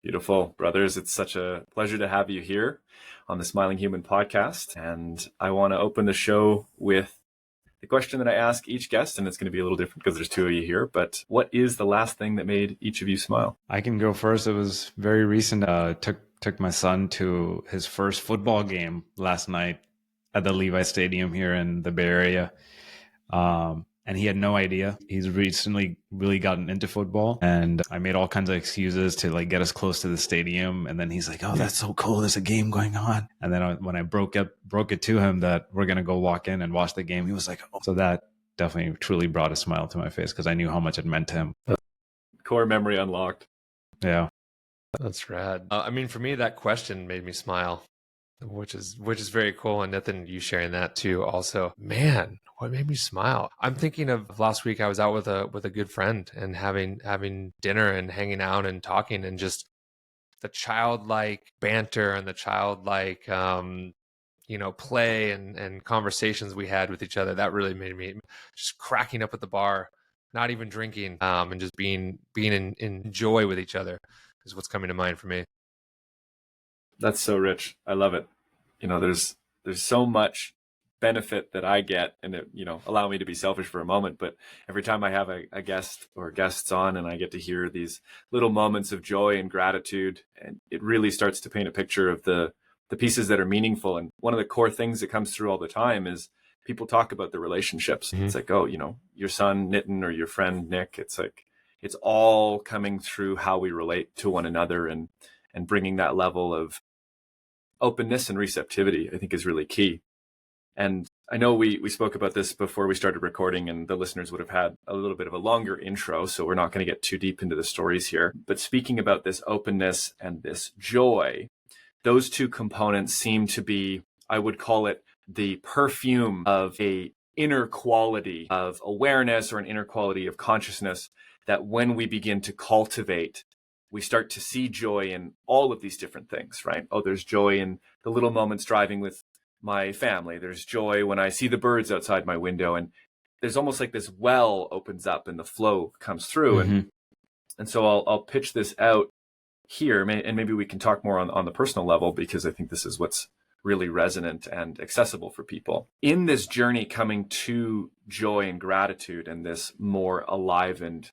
Beautiful. Brothers, it's such a pleasure to have you here on the Smiling Human podcast. And I want to open the show with the question that I ask each guest, and it's going to be a little different because there's two of you here, but what is the last thing that made each of you smile? I can go first. It was very recent. Took my son to his first football game last night at the Levi Stadium here in the Bay Area. And he had no idea. He's recently really gotten into football, and I made all kinds of excuses to like get us close to the stadium. And then he's like, "Oh, that's so cool! There's a game going on." And then when I broke it to him that we're gonna go walk in and watch the game, he was like, "Oh!" So that definitely truly brought a smile to my face because I knew how much it meant to him. Core memory unlocked. Yeah, that's rad. I mean, for me, that question made me smile, which is very cool. And Nitin, you sharing that too. Also, man, what made me smile? I'm thinking of last week. I was out with a good friend and having dinner and hanging out and talking, and just the childlike banter and the childlike play and conversations we had with each other. That really made me just cracking up at the bar, not even drinking, and just being in joy with each other is what's coming to mind for me. That's so rich. I love it. There's so much benefit that I get, and it, allow me to be selfish for a moment, but every time I have a guest or guests on and I get to hear these little moments of joy and gratitude, and it really starts to paint a picture of the pieces that are meaningful. And one of the core things that comes through all the time is people talk about the relationships. Mm-hmm. It's like, oh, your son Nitin or your friend Nick, it's like, it's all coming through how we relate to one another, and bringing that level of openness and receptivity, I think, is really key. And I know we spoke about this before we started recording, and the listeners would have had a little bit of a longer intro, so we're not going to get too deep into the stories here. But speaking about this openness and this joy, those two components seem to be, I would call it, the perfume of a inner quality of awareness or an inner quality of consciousness that when we begin to cultivate, we start to see joy in all of these different things, right? Oh, there's joy in the little moments driving with my family. There's joy when I see the birds outside my window. And there's almost like this well opens up and the flow comes through. Mm-hmm. And so I'll pitch this out here, and maybe we can talk more on the personal level, because I think this is what's really resonant and accessible for people. In this journey coming to joy and gratitude and this more alivened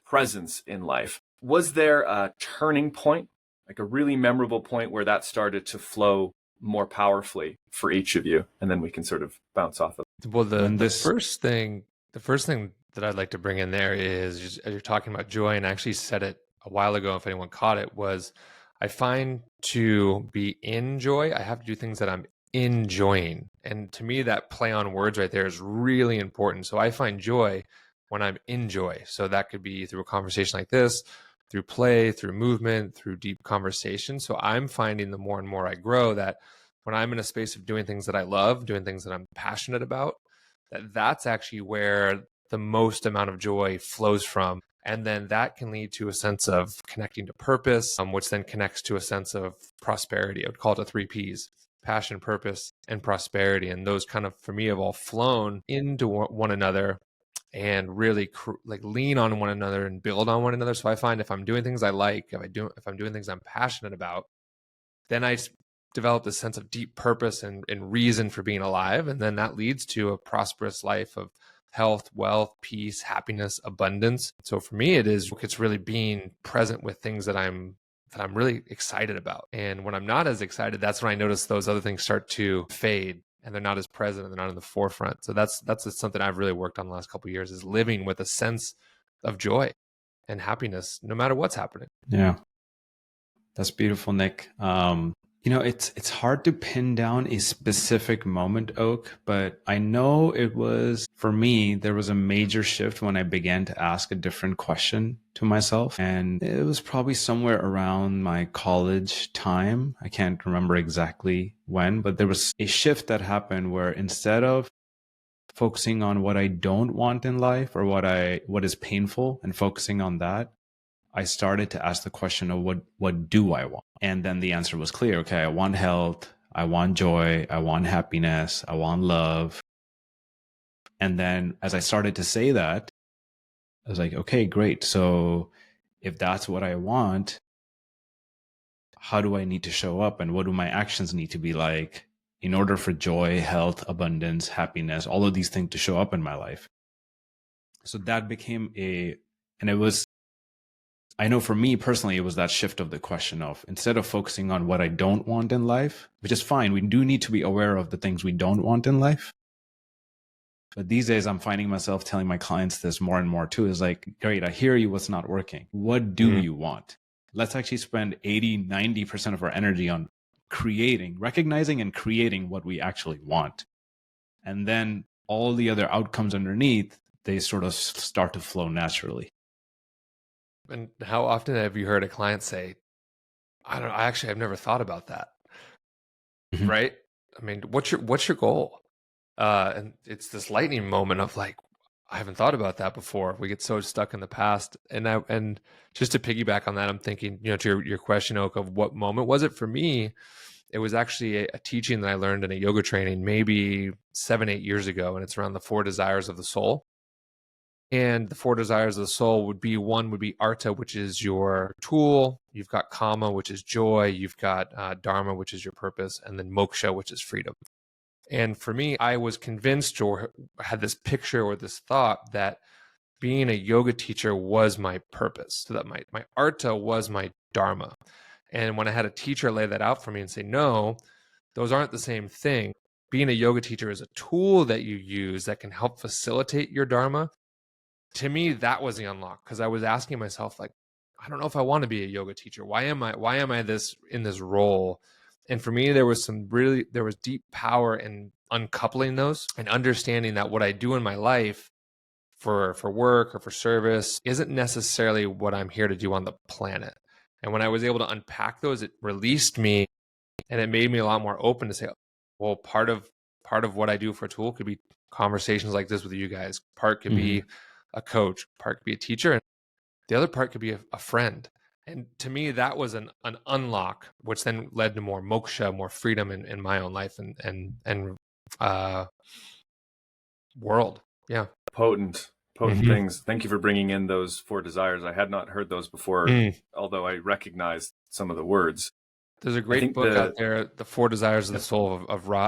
presence in life, was there a turning point, like a really memorable point where that started to flow more powerfully for each of you? And then we can sort of bounce off of it. Well, the first thing that I'd like to bring in there is, just, as you're talking about joy, and I actually said it a while ago, if anyone caught it, was I find to be in joy, I have to do things that I'm enjoying. And to me, that play on words right there is really important. So I find joy when I'm in joy. So that could be through a conversation like this, through play, through movement, through deep conversation. So I'm finding the more and more I grow that when I'm in a space of doing things that I love, doing things that I'm passionate about, that's actually where the most amount of joy flows from. And then that can lead to a sense of connecting to purpose, which then connects to a sense of prosperity. I would call it the 3 Ps: passion, purpose, and prosperity. And those kind of, for me, have all flown into one another and really lean on one another and build on one another. So I find if I'm doing things I like, if I'm doing things I'm passionate about, then I develop this sense of deep purpose and reason for being alive. And then that leads to a prosperous life of health, wealth, peace, happiness, abundance. So for me, it's really being present with things that I'm really excited about. And when I'm not as excited, that's when I notice those other things start to fade, and they're not as present, and they're not in the forefront. So that's something I've really worked on the last couple of years, is living with a sense of joy and happiness, no matter what's happening. Yeah, that's beautiful, Nick. It's hard to pin down a specific moment, Oak, but I know it was, for me, there was a major shift when I began to ask a different question to myself. And it was probably somewhere around my college time. I can't remember exactly when, but there was a shift that happened where instead of focusing on what I don't want in life or what is painful and focusing on that, I started to ask the question of what do I want? And then the answer was clear. Okay, I want health, I want joy, I want happiness, I want love. And then as I started to say that, I was like, okay, great. So if that's what I want, how do I need to show up and what do my actions need to be like in order for joy, health, abundance, happiness, all of these things to show up in my life. So that became and it was, I know for me personally, it was that shift of the question of, instead of focusing on what I don't want in life, which is fine, we do need to be aware of the things we don't want in life. But these days I'm finding myself telling my clients this more and more too, is like, great, I hear you, what's not working. What do you want? Let's actually spend 80-90% of our energy on recognizing and creating what we actually want. And then all the other outcomes underneath, they sort of start to flow naturally. And how often have you heard a client say, I've never thought about that. Mhm. Right? I mean, what's your goal? And it's this lightning moment of like, I haven't thought about that before. We get so stuck in the past. And just to piggyback on that, I'm thinking, to your question, Oak, of what moment was it for me? It was actually a teaching that I learned in a yoga training maybe 7-8 years ago. And it's around the 4 desires of the soul. And the 4 desires of the soul would be, one would be artha, which is your tool. You've got kama, which is joy. You've got dharma, which is your purpose. And then moksha, which is freedom. And for me, I was convinced or had this picture or this thought that being a yoga teacher was my purpose, so that my artha was my dharma. And when I had a teacher lay that out for me and say, no, those aren't the same thing. Being a yoga teacher is a tool that you use that can help facilitate your dharma. To me, that was the unlock, because I was asking myself, like, I don't know if I want to be a yoga teacher. Why am I in this role? And for me, there was deep power in uncoupling those and understanding that what I do in my life for work or for service isn't necessarily what I'm here to do on the planet. And when I was able to unpack those, it released me, and it made me a lot more open to say, well, part of what I do for a tool could be conversations like this with you guys. Part could be a coach, part could be a teacher, and the other part could be a friend. And to me, that was an unlock, which then led to more moksha, more freedom in my own life and world. Yeah. Potent things. Thank you for bringing in those 4 desires. I had not heard those before, although I recognized some of the words. There's a great book out there, The 4 Desires of the Soul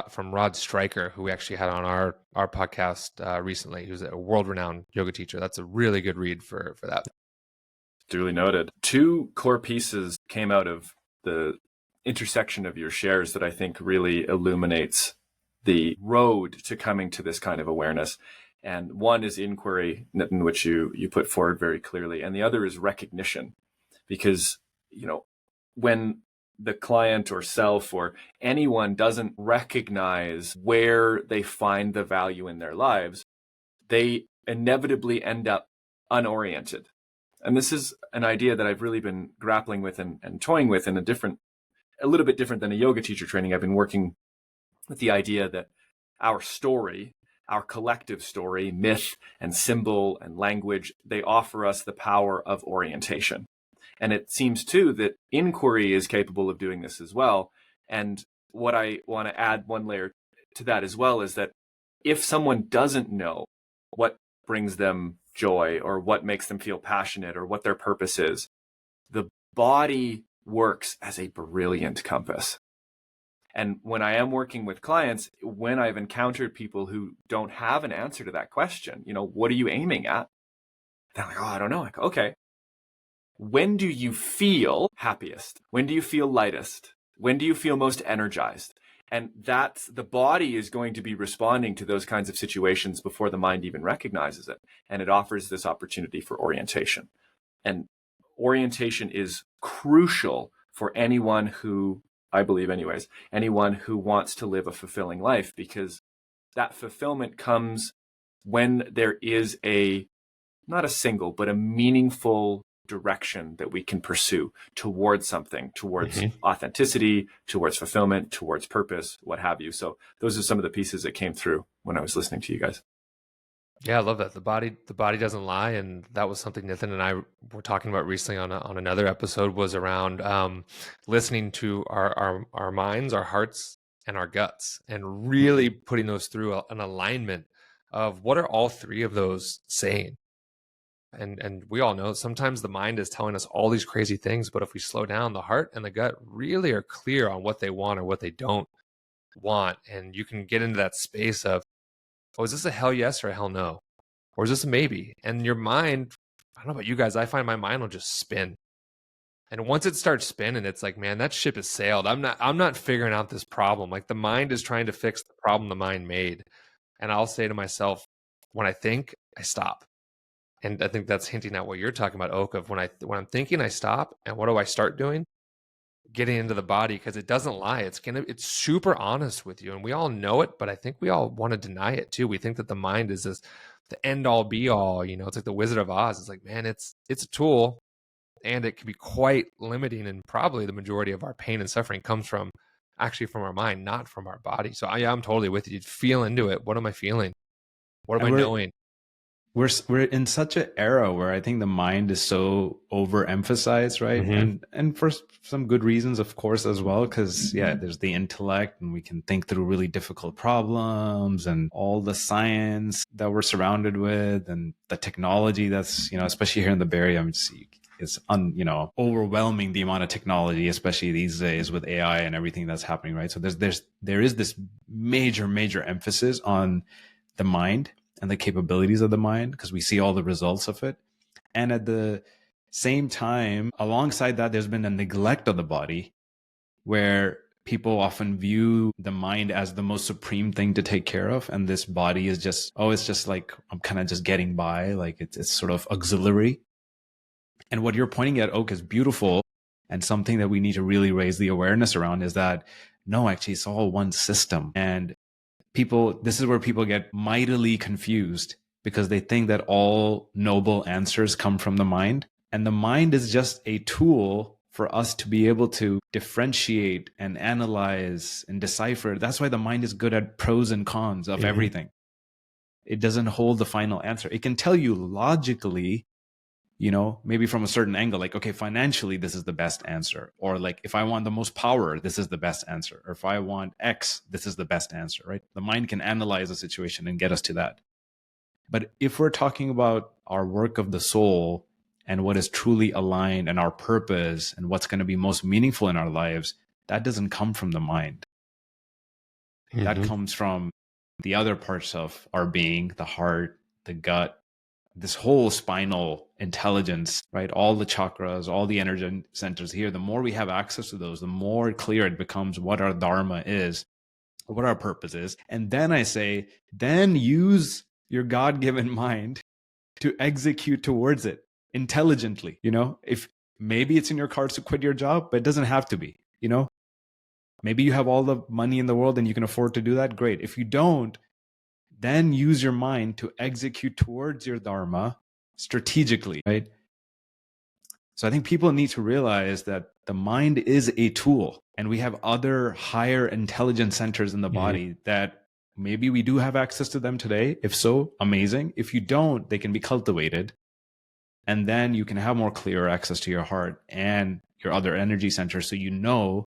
from Rod Stryker, who we actually had on our podcast recently, who's a world-renowned yoga teacher. That's a really good read for that. Duly noted. 2 core pieces came out of the intersection of your shares that I think really illuminates the road to coming to this kind of awareness. And one is inquiry, Nitin, which you put forward very clearly. And the other is recognition. Because, when the client or self or anyone doesn't recognize where they find the value in their lives, they inevitably end up unoriented. And this is an idea that I've really been grappling with and toying with in a little bit different than a yoga teacher training. I've been working with the idea that our story, our collective story, myth and symbol and language, they offer us the power of orientation. And it seems too that inquiry is capable of doing this as well. And what I want to add one layer to that as well is that if someone doesn't know what brings them joy or what makes them feel passionate or what their purpose is, the body works as a brilliant compass. And when I am working with clients, when I've encountered people who don't have an answer to that question, what are you aiming at? They're like, I don't know. Like, okay. When do you feel happiest? When do you feel lightest? When do you feel most energized? And that's the body is going to be responding to those kinds of situations before the mind even recognizes it. And it offers this opportunity for orientation. And orientation is crucial for anyone who, I believe anyways, anyone who wants to live a fulfilling life, because that fulfillment comes when there is not a single, but a meaningful direction that we can pursue towards something, towards authenticity, towards fulfillment, towards purpose, what have you. So those are some of the pieces that came through when I was listening to you guys. Yeah, I love that. The body doesn't lie. And that was something Nitin and I were talking about recently on another episode, was around listening to our minds, our hearts, and our guts, and really putting those through an alignment of what are all 3 of those saying. And we all know sometimes the mind is telling us all these crazy things, but if we slow down, the heart and the gut really are clear on what they want or what they don't want. And you can get into that space of, oh, is this a hell yes or a hell no? Or is this a maybe? And your mind, I don't know about you guys, I find my mind will just spin. And once it starts spinning, it's like, man, that ship has sailed. I'm not figuring out this problem. Like the mind is trying to fix the problem the mind made. And I'll say to myself, when I think, I stop. And I think that's hinting at what you're talking about, Oak, of when I'm thinking, I stop. And what do I start doing? Getting into the body, because it doesn't lie. It's super honest with you. And we all know it, but I think we all want to deny it too. We think that the mind is this the end all be all, it's like the Wizard of Oz. It's like, man, it's a tool, and it can be quite limiting. And probably the majority of our pain and suffering comes from our mind, not from our body. So I'm totally with you. Feel into it. What am I feeling? What am I knowing? We're in such an era where I think the mind is so overemphasized, right? Mm-hmm. And for some good reasons, of course, as well, because there's the intellect, and we can think through really difficult problems, and all the science that we're surrounded with, and the technology that's especially here in the Bay Area, it's overwhelming, the amount of technology, especially these days with AI and everything that's happening, right? So there is this major emphasis on the mind and the capabilities of the mind, because we see all the results of it. And at the same time, alongside that, there's been a neglect of the body, where people often view the mind as the most supreme thing to take care of. And this body is just, it's just like, I'm kind of just getting by. Like it's sort of auxiliary. And what you're pointing at, Oak, is beautiful. And something that we need to really raise the awareness around is that, no, actually, it's all one system. And this is where people get mightily confused, because they think that all noble answers come from the mind. And the mind is just a tool for us to be able to differentiate and analyze and decipher. That's why the mind is good at pros and cons of everything. It doesn't hold the final answer. It can tell you logically, maybe from a certain angle, like, okay, financially, this is the best answer. Or like, if I want the most power, this is the best answer. Or if I want X, this is the best answer, right? The mind can analyze a situation and get us to that. But if we're talking about our work of the soul and what is truly aligned and our purpose and what's going to be most meaningful in our lives, that doesn't come from the mind. Mm-hmm. That comes from the other parts of our being, the heart, the gut, this whole spinal intelligence, right? All the chakras, all the energy centers here. The more we have access to those, the more clear it becomes what our dharma is, what our purpose is. And then I say, then use your God-given mind to execute towards it intelligently. If maybe it's in your cards to quit your job, but it doesn't have to be. Maybe you have all the money in the world and you can afford to do that. Great. If you don't, then use your mind to execute towards your dharma strategically, right? So I think people need to realize that the mind is a tool, and we have other higher intelligence centers in the body that maybe we do have access to them today. If so, amazing. If you don't, they can be cultivated. And then you can have more clear access to your heart and your other energy centers, so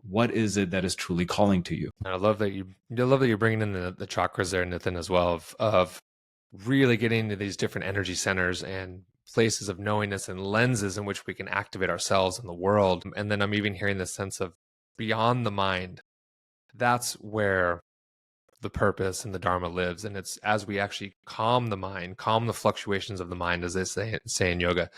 what is it that is truly calling to you. I love that you're bringing in the chakras there, Nitin, as well, of really getting into these different energy centers and places of knowingness and lenses in which we can activate ourselves in the world. And then I'm even hearing this sense of beyond the mind. That's where the purpose and the dharma lives. And it's as we actually calm the mind, calm the fluctuations of the mind, as they say in yoga,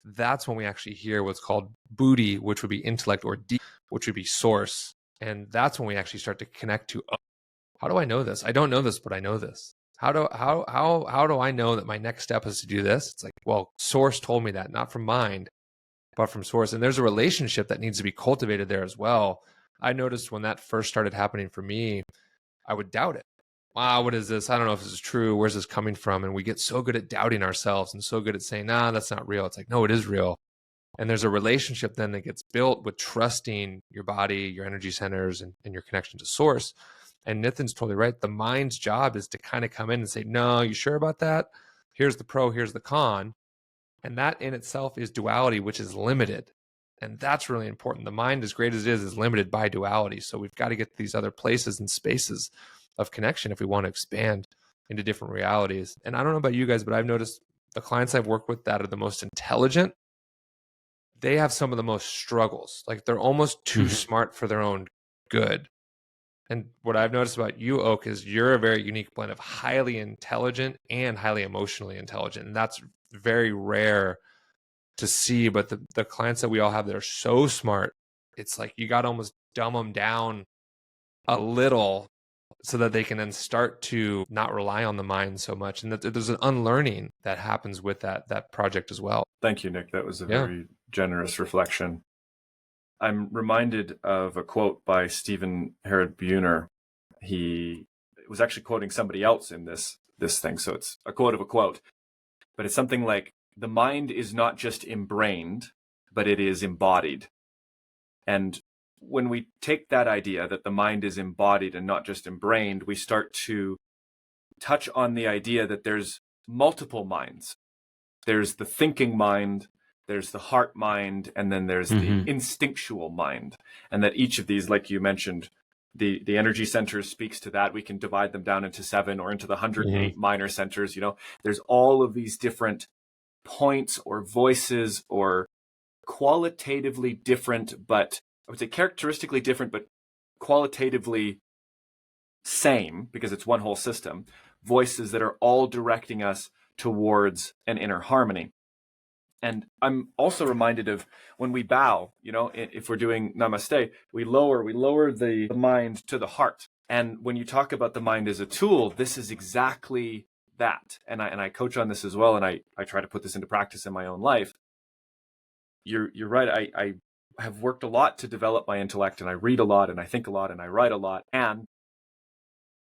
that's when we actually hear what's called buddhi, which would be intellect, or deep, which would be source. And that's when we actually start to connect to, oh, how do I know this? I don't know this, but I know this. How do I know that my next step is to do this? It's like, well, source told me that, not from mind, but from source. And there's a relationship that needs to be cultivated there as well. I noticed when that first started happening for me, I would doubt it. Wow, what is this? I don't know if this is true. Where's this coming from? And we get so good at doubting ourselves and so good at saying, nah, that's not real. It's like, no, it is real. And there's a relationship then that gets built with trusting your body, your energy centers, and your connection to source. And Nitin's totally right. The mind's job is to kind of come in and say, no, you sure about that? Here's the pro, here's the con. And that in itself is duality, which is limited. And that's really important. The mind, as great as it is limited by duality. So we've got to get to these other places and spaces of connection if we want to expand into different realities. And I don't know about you guys, but I've noticed the clients I've worked with that are the most intelligent, they have some of the most struggles. Like they're almost too smart for their own good. And what I've noticed about you, Oak, is you're a very unique blend of highly intelligent and highly emotionally intelligent. And that's very rare to see. But the clients that we all have that are so smart, it's like you got to almost dumb them down a little so that they can then start to not rely on the mind so much. And that there's an unlearning that happens with that project as well. Thank you, Nick. That was a very generous reflection. I'm reminded of a quote by Stephen Herod Buhner. He was actually quoting somebody else in this thing, so it's a quote of a quote. But it's something like, the mind is not just embrained, but it is embodied. And when we take that idea that the mind is embodied and not just embrained, we start to touch on the idea that there's multiple minds. There's the thinking mind, there's the heart mind, and then there's the instinctual mind. And that each of these, like you mentioned, the energy centers speaks to that. We can divide them down into 7 or into the 108 minor centers. There's all of these different points or voices or qualitatively different, but I would say characteristically different, but qualitatively same, because it's one whole system, voices that are all directing us towards an inner harmony. And I'm also reminded of when we bow, if we're doing namaste, we lower the mind to the heart. And when you talk about the mind as a tool, this is exactly that. And I coach on this as well. And I try to put this into practice in my own life. You're right. I have worked a lot to develop my intellect, and I read a lot, and I think a lot, and I write a lot. And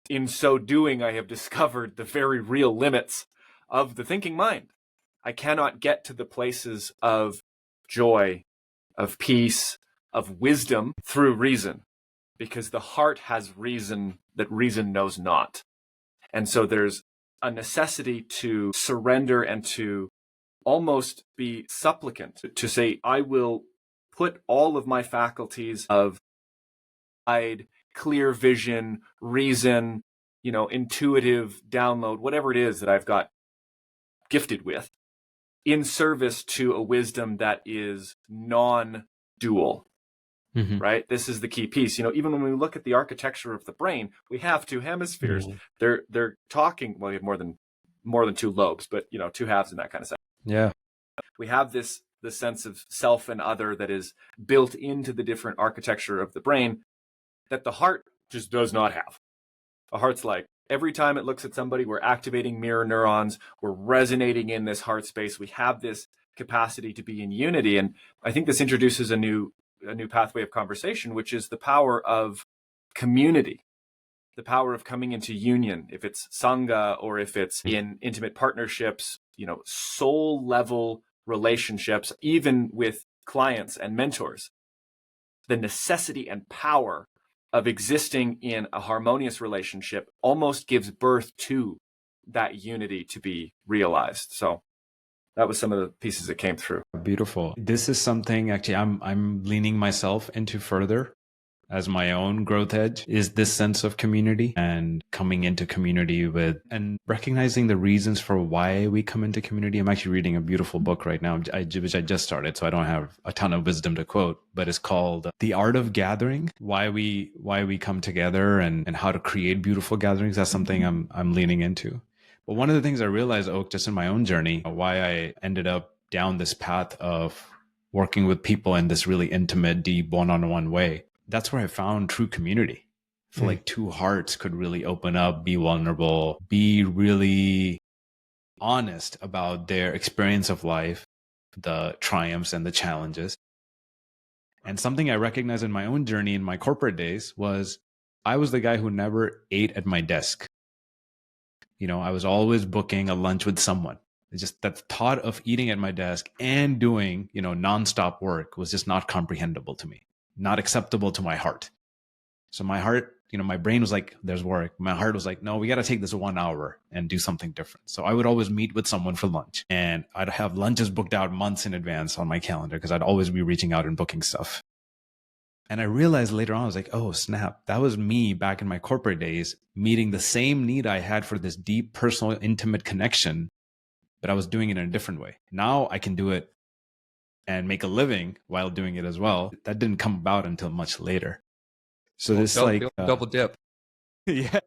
in so doing, I have discovered the very real limits of the thinking mind. I cannot get to the places of joy, of peace, of wisdom through reason, because the heart has reason that reason knows not. And so there's a necessity to surrender and to almost be supplicant, to say, I will put all of my faculties of clear vision, reason, intuitive download, whatever it is that I've got gifted with, in service to a wisdom that is non-dual, right? This is the key piece. Even when we look at the architecture of the brain, we have 2 hemispheres. They're talking, well, we have more than 2 lobes, but 2 halves and that kind of stuff. Yeah. We have the sense of self and other that is built into the different architecture of the brain that the heart just does not have. The heart's like, every time it looks at somebody, we're activating mirror neurons, we're resonating in this heart space. We have this capacity to be in unity. And I think this introduces a new pathway of conversation, which is the power of community, the power of coming into union, if it's Sangha or if it's in intimate partnerships, soul level relationships, even with clients and mentors. The necessity and power of existing in a harmonious relationship almost gives birth to that unity to be realized. So that was some of the pieces that came through. Beautiful. This is something actually I'm leaning myself into further as my own growth edge, is this sense of community and coming into community with and recognizing the reasons for why we come into community. I'm actually reading a beautiful book right now, which I just started, so I don't have a ton of wisdom to quote, but it's called The Art of Gathering, why we come together and how to create beautiful gatherings. That's something I'm leaning into. But one of the things I realized, Oak, just in my own journey, why I ended up down this path of working with people in this really intimate, deep, one-on-one way, that's where I found true community. I feel like 2 hearts could really open up, be vulnerable, be really honest about their experience of life, the triumphs and the challenges. And something I recognized in my own journey in my corporate days was I was the guy who never ate at my desk. I was always booking a lunch with someone. It's just that thought of eating at my desk and doing, nonstop work was just not comprehensible to me, not acceptable to my heart. So my heart, my brain was like, there's work. My heart was like, no, we got to take this 1 hour and do something different. So I would always meet with someone for lunch, and I'd have lunches booked out months in advance on my calendar because I'd always be reaching out and booking stuff. And I realized later on, I was like, oh, snap. That was me back in my corporate days, meeting the same need I had for this deep, personal, intimate connection but I was doing it in a different way. Now I can do it and make a living while doing it as well. That didn't come about until much later. So this double dip. yeah,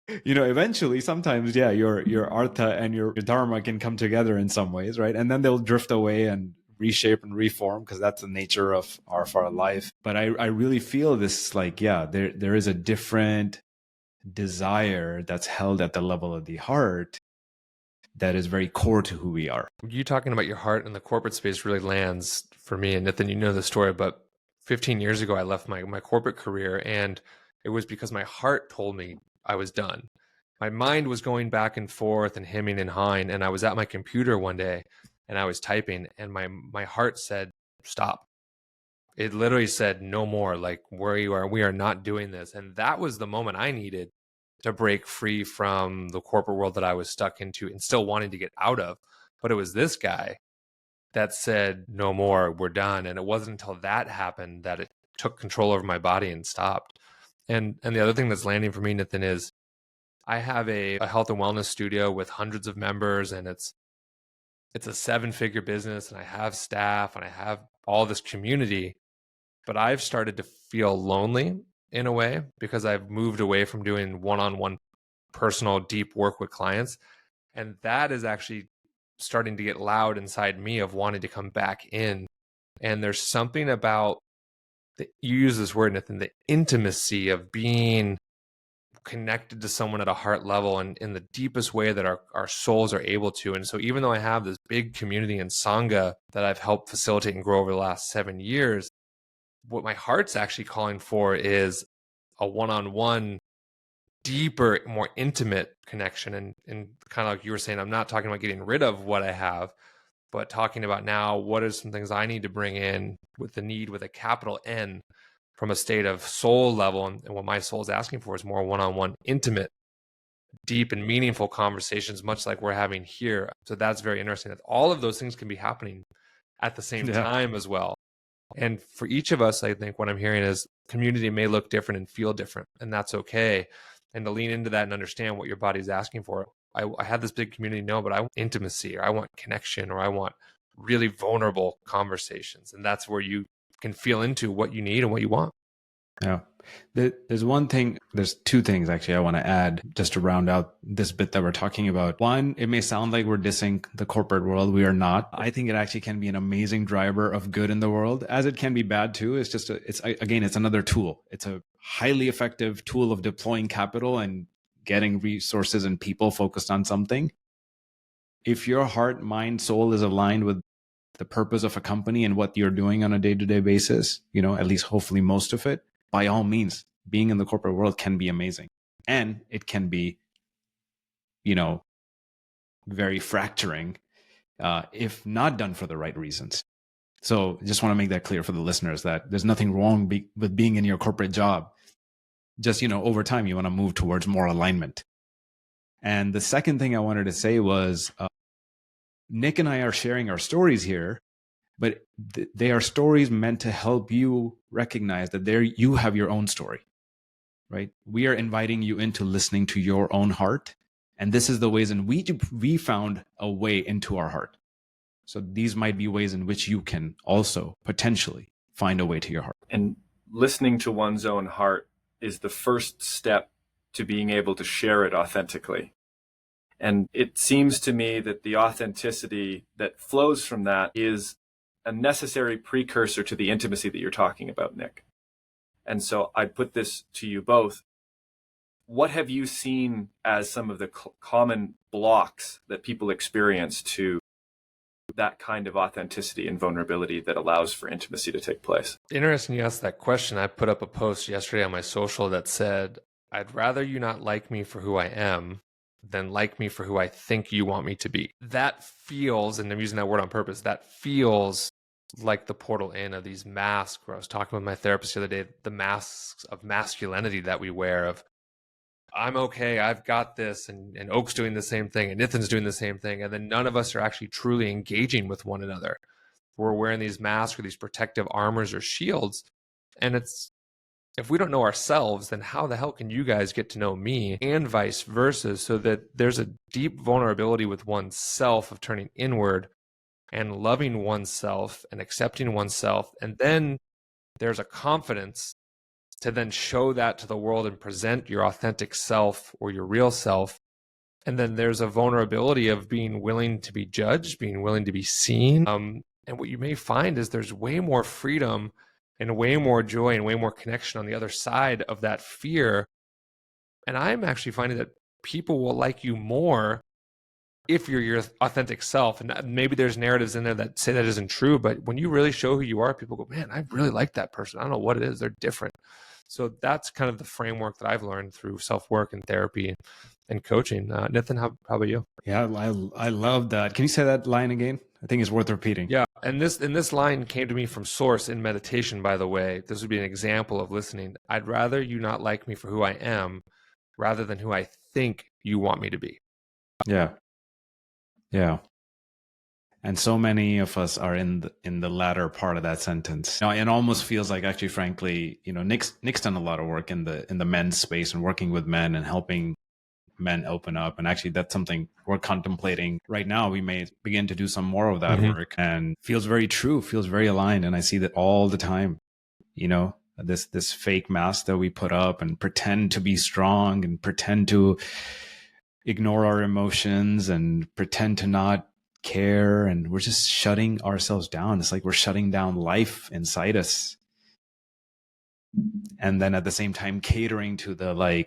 eventually sometimes, yeah, your artha and your dharma can come together in some ways, right? And then they'll drift away and reshape and reform, because that's the nature of our life. But I really feel this, like, yeah, there is a different desire that's held at the level of the heart that is very core to who we are. You talking about your heart in the corporate space really lands for me. And Nitin, you know the story, but 15 years ago, I left my corporate career, and it was because my heart told me I was done. My mind was going back and forth and hemming and hawing, and I was at my computer one day and I was typing, and my heart said, stop. It literally said, no more, like, where you are, we are not doing this. And that was the moment I needed to break free from the corporate world that I was stuck into and still wanting to get out of. But it was this guy that said, no more, we're done. And it wasn't until that happened that it took control over my body and stopped. And the other thing that's landing for me, Nitin, is I have a health and wellness studio with hundreds of members, and it's a 7-figure business, and I have staff and I have all this community, but I've started to feel lonely in a way because I've moved away from doing one-on-one personal deep work with clients. And that is actually starting to get loud inside me of wanting to come back in. And there's something about, you use this word, Nathan, the intimacy of being connected to someone at a heart level and in the deepest way that our souls are able to. And so even though I have this big community in Sangha that I've helped facilitate and grow over the last 7 years, what my heart's actually calling for is a one-on-one, deeper, more intimate connection. And kind of like you were saying, I'm not talking about getting rid of what I have, but talking about now, what are some things I need to bring in with the need with a capital N from a state of soul level. And what my soul is asking for is more one-on-one, intimate, deep and meaningful conversations, much like we're having here. So that's very interesting that all of those things can be happening at the same time as well. And for each of us, I think what I'm hearing is community may look different and feel different, and that's okay. And to lean into that and understand what your body's asking for. I had this big community, no, but I want intimacy, or I want connection, or I want really vulnerable conversations. And that's where you can feel into what you need and what you want. Yeah. There's one thing, there's two things actually I want to add just to round out this bit that we're talking about. One, it may sound like we're dissing the corporate world. We are not. I think it actually can be an amazing driver of good in the world, as it can be bad too. It's just, it's another tool. It's a highly effective tool of deploying capital and getting resources and people focused on something. If your heart, mind, soul is aligned with the purpose of a company and what you're doing on a day-to-day basis, at least hopefully most of it, by all means, being in the corporate world can be amazing. And it can be, very fracturing if not done for the right reasons. So I just want to make that clear for the listeners that there's nothing wrong with being in your corporate job. Just, over time, you want to move towards more alignment. And the second thing I wanted to say was, Nick and I are sharing our stories here, but they are stories meant to help you recognize that you have your own story, right? We are inviting you into listening to your own heart. And this is the ways in which we found a way into our heart. So these might be ways in which you can also potentially find a way to your heart. And listening to one's own heart is the first step to being able to share it authentically. And it seems to me that the authenticity that flows from that is a necessary precursor to the intimacy that you're talking about, Nick. And so I'd put this to you both. What have you seen as some of the common blocks that people experience to that kind of authenticity and vulnerability that allows for intimacy to take place? Interesting you asked that question. I put up a post yesterday on my social that said, I'd rather you not like me for who I am than like me for who I think you want me to be. That feels, and I'm using that word on purpose, that feels like the portal in of these masks, where I was talking with my therapist the other day, the masks of masculinity that we wear of, I'm okay, I've got this, and Oak's doing the same thing, and Nitin's doing the same thing, and then none of us are actually truly engaging with one another. We're wearing these masks or these protective armors or shields, and it's if we don't know ourselves, then how the hell can you guys get to know me, and vice versa? So that there's a deep vulnerability with oneself of turning inward and loving oneself and accepting oneself. And then there's a confidence to then show that to the world and present your authentic self or your real self. And then there's a vulnerability of being willing to be judged, being willing to be seen. And what you may find is there's way more freedom and way more joy and way more connection on the other side of that fear. And I'm actually finding that people will like you more if you're your authentic self. And maybe there's narratives in there that say that isn't true, but when you really show who you are, people go, man, I really like that person. I don't know what it is. They're different. So that's kind of the framework that I've learned through self-work and therapy and coaching. Nitin, how about you? Yeah, I love that. Can you say that line again? I think it's worth repeating. Yeah. And this line came to me from Source in meditation, by the way. This would be an example of listening. I'd rather you not like me for who I am rather than who I think you want me to be. Yeah. Yeah. And so many of us are in the latter part of that sentence. It almost feels like, actually, frankly, Nick's done a lot of work in the men's space and working with men and helping men open up. And actually, that's something we're contemplating right now. We may begin to do some more of that work, and feels very true, feels very aligned. And I see that all the time, this fake mask that we put up and pretend to be strong and pretend to ignore our emotions and pretend to not care, and we're just shutting ourselves down. It's like we're shutting down life inside us, and then at the same time catering to the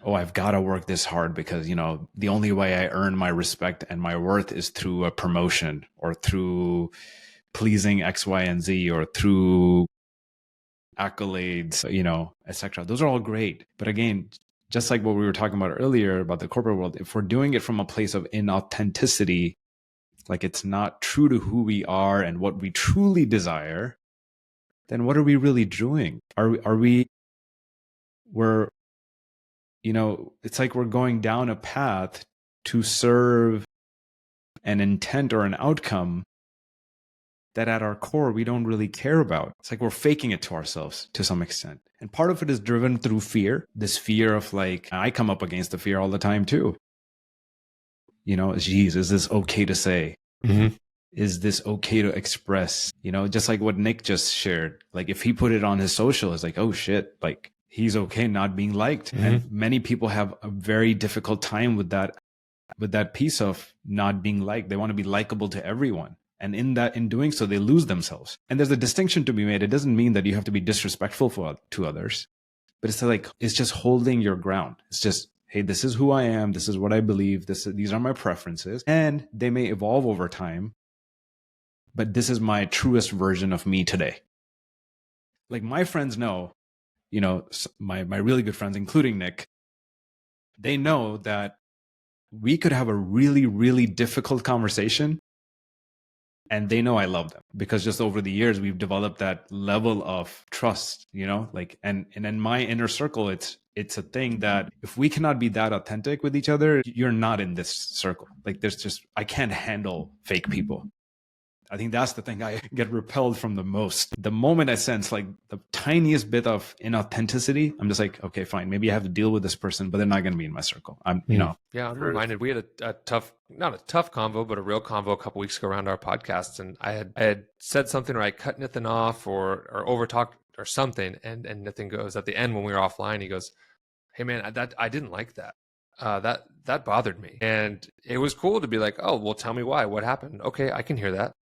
I've got to work this hard because the only way I earn my respect and my worth is through a promotion or through pleasing X, Y, and Z, or through accolades, etc. Those are all great, but again, just like what we were talking about earlier about the corporate world, if we're doing it from a place of inauthenticity, like it's not true to who we are and what we truly desire, then what are we really doing? It's like we're going down a path to serve an intent or an outcome that at our core we don't really care about. It's like we're faking it to ourselves to some extent. And part of it is driven through fear, this fear of I come up against the fear all the time too. Geez, is this okay to say? Mm-hmm. Is this okay to express? Just like what Nick just shared. If he put it on his social, it's like, oh shit, he's okay not being liked. Mm-hmm. And many people have a very difficult time with that piece of not being liked. They want to be likable to everyone. And in doing so, they lose themselves. And there's a distinction to be made. It doesn't mean that you have to be disrespectful to others, but it's just holding your ground. It's just, hey, this is who I am. This is what I believe. These are my preferences, and they may evolve over time, but this is my truest version of me today. My friends know, my really good friends, including Nick, they know that we could have a really, really difficult conversation, and they know I love them because just over the years, we've developed that level of trust, and in my inner circle, it's a thing that if we cannot be that authentic with each other, you're not in this circle. I can't handle fake people. I think that's the thing I get repelled from the most. The moment I sense the tiniest bit of inauthenticity, I'm just like, okay, fine. Maybe I have to deal with this person, but they're not going to be in my circle. Yeah, I'm reminded we had a tough, not a tough convo, but a real convo a couple weeks ago around our podcast. And I had said something, or I cut Nitin off or over talked or something. And Nitin goes at the end when we were offline, he goes, hey man, I didn't like that. That bothered me. And it was cool to be like, oh, well, tell me why, what happened? Okay, I can hear that.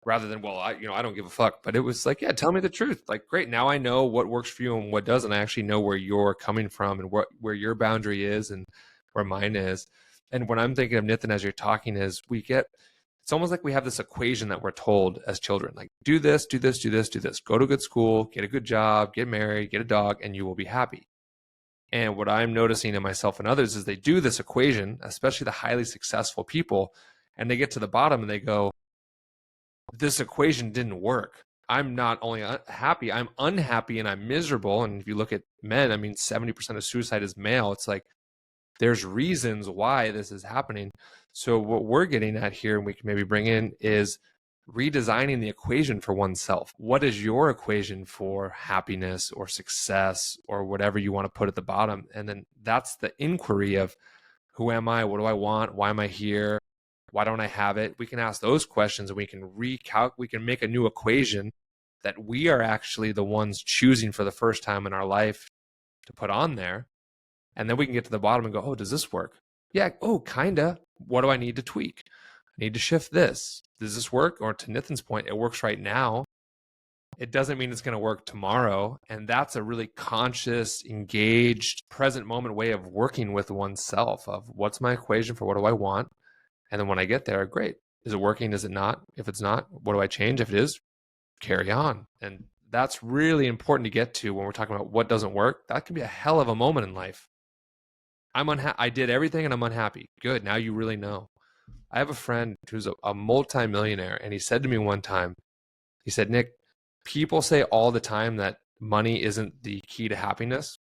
Rather than, well, I don't give a fuck. But it was like, yeah, tell me the truth. Great. Now I know what works for you and what doesn't. I actually know where you're coming from and where your boundary is and where mine is. And what I'm thinking of, Nitin, as you're talking is it's almost like we have this equation that we're told as children, do this, do this, do this, do this, go to a good school, get a good job, get married, get a dog, and you will be happy. And what I'm noticing in myself and others is they do this equation, especially the highly successful people, and they get to the bottom and they go, this equation didn't work. I'm not only happy, I'm unhappy and I'm miserable. And if you look at men, 70% of suicide is male. It's there's reasons why this is happening. So what we're getting at here, and we can maybe bring in, is redesigning the equation for oneself. What is your equation for happiness or success or whatever you want to put at the bottom? And then that's the inquiry of, who am I? What do I want? Why am I here? Why don't I have it? We can ask those questions and we can we can make a new equation that we are actually the ones choosing for the first time in our life to put on there. And then we can get to the bottom and go, oh, does this work? Yeah. Oh, kinda. What do I need to tweak? I need to shift this. Does this work? Or to Nitin's point, it works right now. It doesn't mean it's going to work tomorrow. And that's a really conscious, engaged, present moment way of working with oneself of, what's my equation for what do I want? And then when I get there, great. Is it working? Is it not? If it's not, what do I change? If it is, carry on. And that's really important to get to when we're talking about what doesn't work. That can be a hell of a moment in life. I did everything and I'm unhappy. Good. Now you really know. I have a friend who's a multimillionaire, and he said to me one time, he said, Nick, people say all the time that money isn't the key to happiness.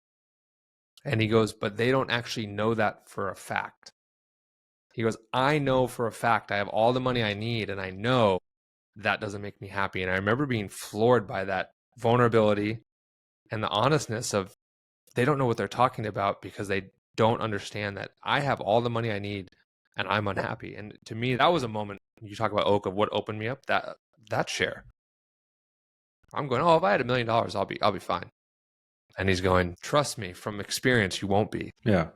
And he goes, but they don't actually know that for a fact. He goes, I know for a fact I have all the money I need, and I know that doesn't make me happy. And I remember being floored by that vulnerability and the honestness of, they don't know what they're talking about because they don't understand that I have all the money I need and I'm unhappy. And to me, that was a moment, you talk about Oak, of what opened me up, that share. I'm going, oh, if I had $1 million, I'll be fine. And he's going, trust me, from experience, you won't be. Yeah.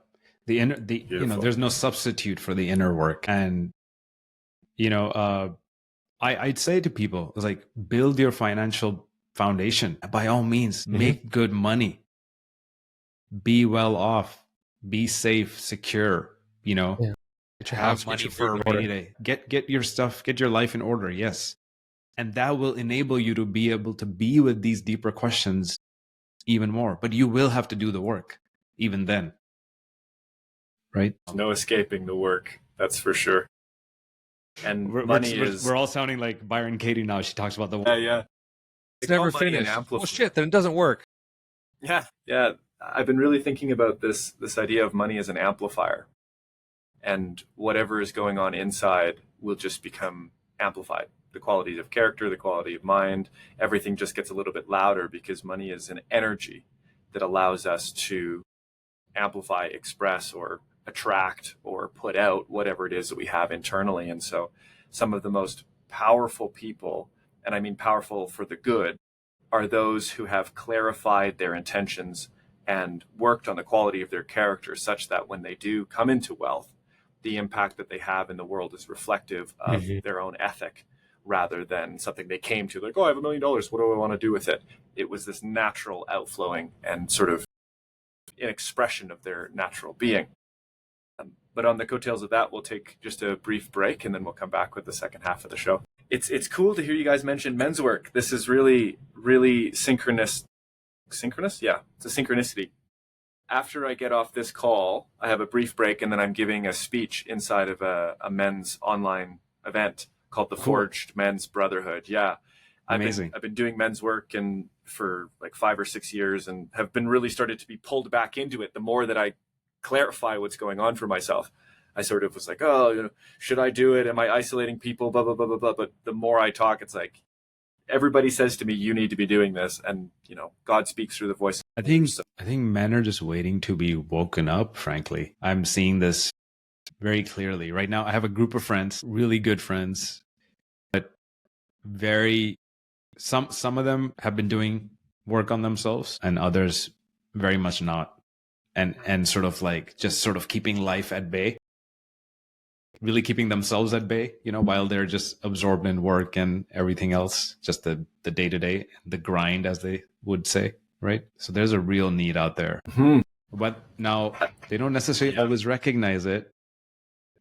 There's no substitute for the inner work. And, I'd say to people, it's like, build your financial foundation. By all means, make good money, be well off, be safe, secure, have money for a rainy day. Get your stuff, get your life in order. Yes. And that will enable you to be able to be with these deeper questions even more. But you will have to do the work even then. Right? No escaping the work. That's for sure. And we're all sounding like Byron Katie now. She talks about the work. Yeah. It's never finished. Oh shit, then it doesn't work. Yeah. I've been really thinking about this idea of money as an amplifier. And whatever is going on inside will just become amplified. The qualities of character, the quality of mind, everything just gets a little bit louder because money is an energy that allows us to amplify, express, or attract, or put out whatever it is that we have internally. And so some of the most powerful people, and I mean powerful for the good, are those who have clarified their intentions and worked on the quality of their character such that when they do come into wealth, the impact that they have in the world is reflective of their own ethic rather than something they came to, like, oh, I have $1 million. What do I want to do with it? It was this natural outflowing and sort of an expression of their natural being. But on the coattails of that, we'll take just a brief break and then we'll come back with the second half of the show. It's cool to hear you guys mention men's work. This is really, really synchronous. Synchronous? Yeah, it's a synchronicity. After I get off this call, I have a brief break and then I'm giving a speech inside of a men's online event called the Forged Men's Brotherhood. Yeah. Amazing. I've been doing men's work for like 5 or 6 years and have been really started to be pulled back into it. The more that I clarify what's going on for myself, I sort of was like, oh, should I do it? Am I isolating people? Blah, blah, blah, blah, blah. But the more I talk, it's like, everybody says to me, you need to be doing this. And, God speaks through the voice. I think men are just waiting to be woken up, frankly. I'm seeing this very clearly. Right now, I have a group of friends, really good friends, but some of them have been doing work on themselves and others very much not. And sort of like just sort of keeping life at bay, really keeping themselves at bay, while they're just absorbed in work and everything else, just the day-to-day, the grind, as they would say, right? So there's a real need out there. But now they don't necessarily always recognize it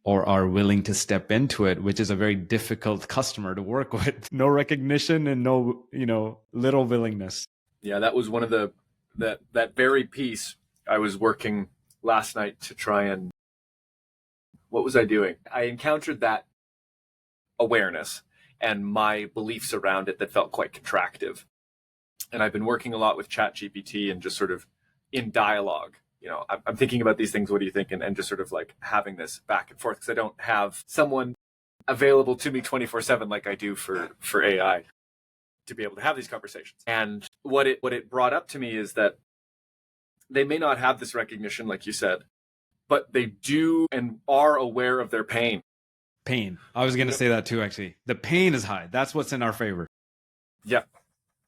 or are willing to step into it, which is a very difficult customer to work with. No recognition and no, little willingness. Yeah, that was one of that very piece I was working last night to try and, what was I doing? I encountered that awareness and my beliefs around it that felt quite contractive. And I've been working a lot with ChatGPT and just sort of in dialogue. I'm thinking about these things. What do you think? And just sort of like having this back and forth because I don't have someone available to me 24/7 like I do for AI to be able to have these conversations. And what it brought up to me is that they may not have this recognition, like you said, but they do and are aware of their pain. Pain. I was going to say that too, actually. The pain is high. That's what's in our favor. Yep.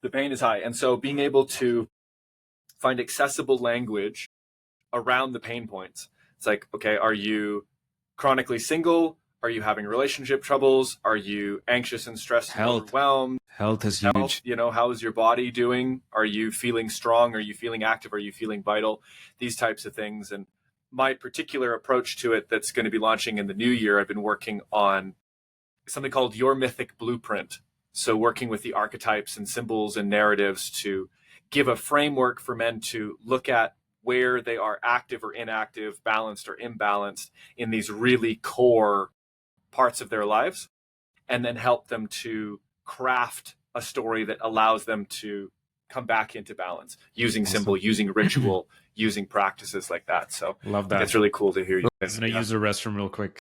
The pain is high. And so being able to find accessible language around the pain points. It's like, okay, are you chronically single? Are you having relationship troubles? Are you anxious and stressed and overwhelmed? Health is huge. You know, how is your body doing? Are you feeling strong? Are you feeling active? Are you feeling vital? These types of things. And my particular approach to it that's going to be launching in the new year, I've been working on something called Your Mythic Blueprint. So working with the archetypes and symbols and narratives to give a framework for men to look at where they are active or inactive, balanced or imbalanced in these really core parts of their lives, and then help them to craft a story that allows them to come back into balance using symbol, using ritual, using practices like that. So love that. It's really cool to hear you. I'm going to use the restroom real quick.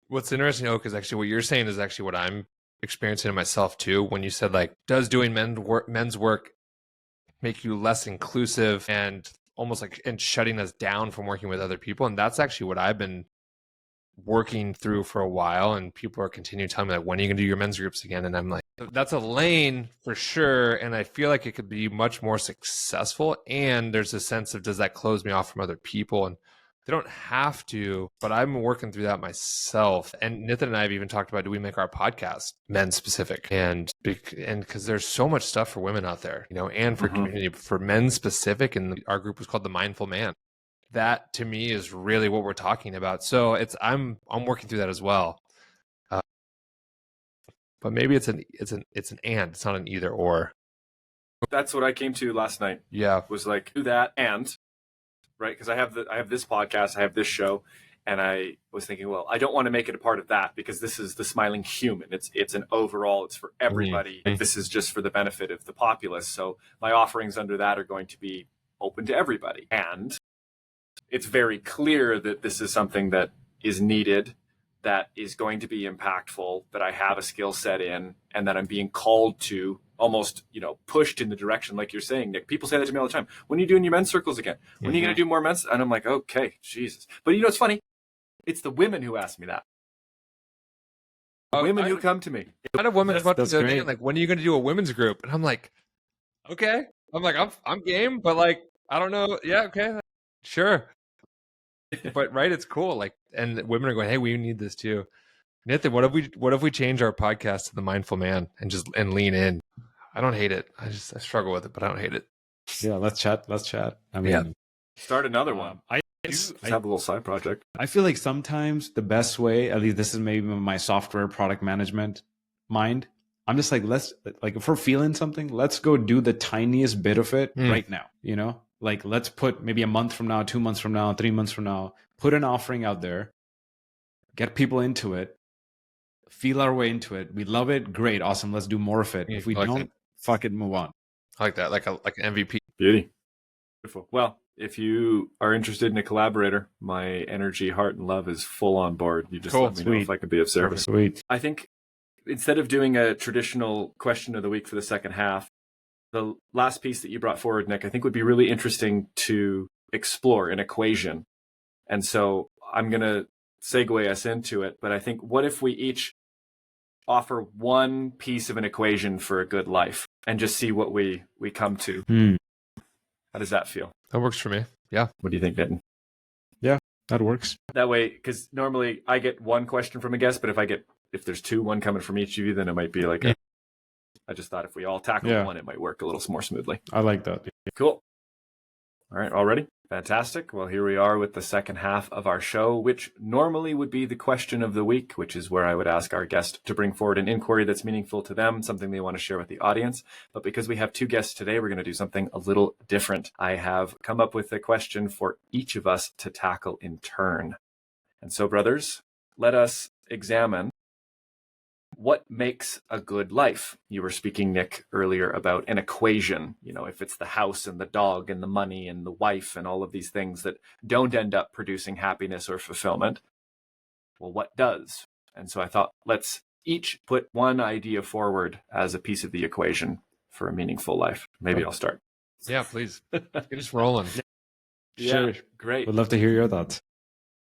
What's interesting, Oak, is actually what you're saying is actually what I'm experiencing in myself too. When you said, like, does doing men's work make you less inclusive and almost like and shutting us down from working with other people? And that's actually what I've been working through for a while, and people are continuing to tell me, like, when are you gonna do your men's groups again? And I'm like, that's a lane for sure, and I feel like it could be much more successful. And there's a sense of, does that close me off from other people? And they don't have to, but I'm working through that myself. And Nitin and I have even talked about, do we make our podcast men specific? And because there's so much stuff for women out there, you know, and for community, for men specific. And our group was called the Mindful Man. That to me is really what we're talking about. So I'm working through that as well. But maybe it's an and, it's not an either or. That's what I came to last night. Yeah, was like, do that and right, because I have this podcast, I have this show, and I was thinking, well, I don't want to make it a part of that because this is the Smiling Human. It's an overall, it's for everybody. Mm-hmm. This is just for the benefit of the populace. So my offerings under that are going to be open to everybody. And it's very clear that this is something that is needed, that is going to be impactful, that I have a skill set in, and that I'm being called to, almost, you know, pushed in the direction, like you're saying, Nick. People say that to me all the time. When are you doing your men's circles again? When are you going to do more men's? And I'm like, okay, Jesus. But you know, it's funny. It's the women who ask me that. Women who come to me. I had a woman come up to me great. like, when are you going to do a women's group? And I'm like, okay. I'm like, I'm game, but like, I don't know. Yeah, okay, sure. But right, it's cool. Like, and women are going, hey, we need this too. Nitin, what if we change our podcast to the Mindful Man and lean in? I don't hate it. I struggle with it, but I don't hate it. Yeah, let's chat. I mean, start another one. I have a little side project. I feel like sometimes the best way, at least this is maybe my software product management mind, I'm just like, if we're feeling something, let's go do the tiniest bit of it right now, you know? Like, let's put maybe a month from now, 2 months from now, 3 months from now, put an offering out there, get people into it, feel our way into it. We love it. Great. Awesome. Let's do more of it. If we don't, fuck it, move on. I like that. Like an MVP. Beauty. Beautiful. Well, if you are interested in a collaborator, my energy, heart, and love is full on board. You just let me know if I can be of service. Sweet. I think instead of doing a traditional question of the week for the second half, the last piece that you brought forward, Nick, I think would be really interesting to explore an equation. And so I'm going to segue us into it. But I think, what if we each offer one piece of an equation for a good life and just see what we come to? How does that feel? That works for me. Yeah. What do you think, Nitin? Yeah, that works. That way, because normally I get one question from a guest, but if there's two, one coming from each of you, then it might be like I just thought if we all tackle one, it might work a little more smoothly. I like that. Cool. All right, all ready? Fantastic. Well, here we are with the second half of our show, which normally would be the question of the week, which is where I would ask our guest to bring forward an inquiry that's meaningful to them, something they want to share with the audience. But because we have two guests today, we're going to do something a little different. I have come up with a question for each of us to tackle in turn. And so, brothers, let us examine what makes a good life. You were speaking, Nick, earlier about an equation. You know, if it's the house and the dog and the money and the wife and all of these things that don't end up producing happiness or fulfillment, well, what does? And so I thought, let's each put one idea forward as a piece of the equation for a meaningful life. Maybe I'll start. Yeah, please. Get us rolling. Sure. Great. Would love to hear your thoughts.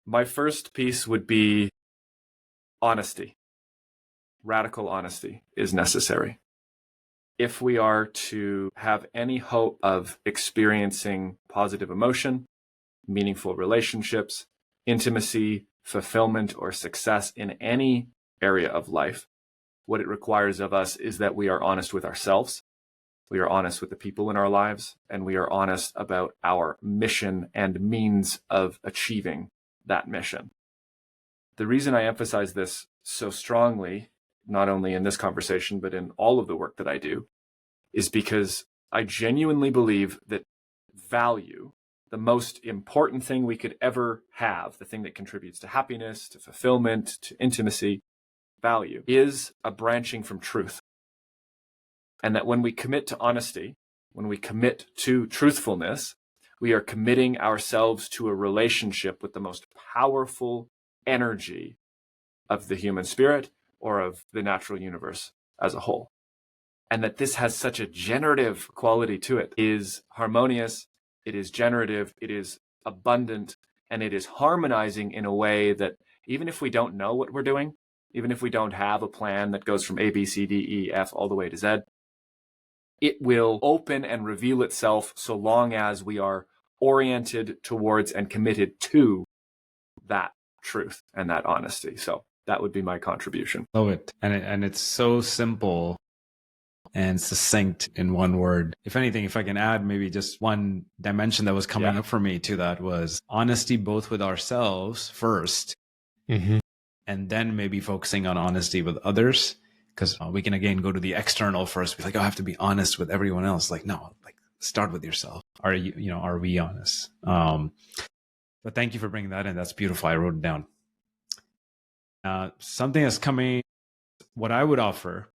My first piece would be honesty. Radical honesty is necessary. If we are to have any hope of experiencing positive emotion, meaningful relationships, intimacy, fulfillment, or success in any area of life, what it requires of us is that we are honest with ourselves, we are honest with the people in our lives, and we are honest about our mission and means of achieving that mission. The reason I emphasize this so strongly, not only in this conversation, but in all of the work that I do, is because I genuinely believe that value, the most important thing we could ever have, the thing that contributes to happiness, to fulfillment, to intimacy, value, is a branching from truth. And that when we commit to honesty, when we commit to truthfulness, we are committing ourselves to a relationship with the most powerful energy of the human spirit or of the natural universe as a whole. And that this has such a generative quality to it. It is harmonious, it is generative, it is abundant, and it is harmonizing in a way that even if we don't know what we're doing, even if we don't have a plan that goes from A, B, C, D, E, F all the way to Z, it will open and reveal itself so long as we are oriented towards and committed to that truth and that honesty. So that would be my contribution. Love it. And it's so simple and succinct in one word. If anything, if I can add maybe just one dimension that was coming up for me to that was honesty both with ourselves first, and then maybe focusing on honesty with others. Because we can again go to the external first, be like, oh, I have to be honest with everyone else. Like, no, like start with yourself. Are we honest? But thank you for bringing that in. That's beautiful. I wrote it down. Something that's coming, what I would offer,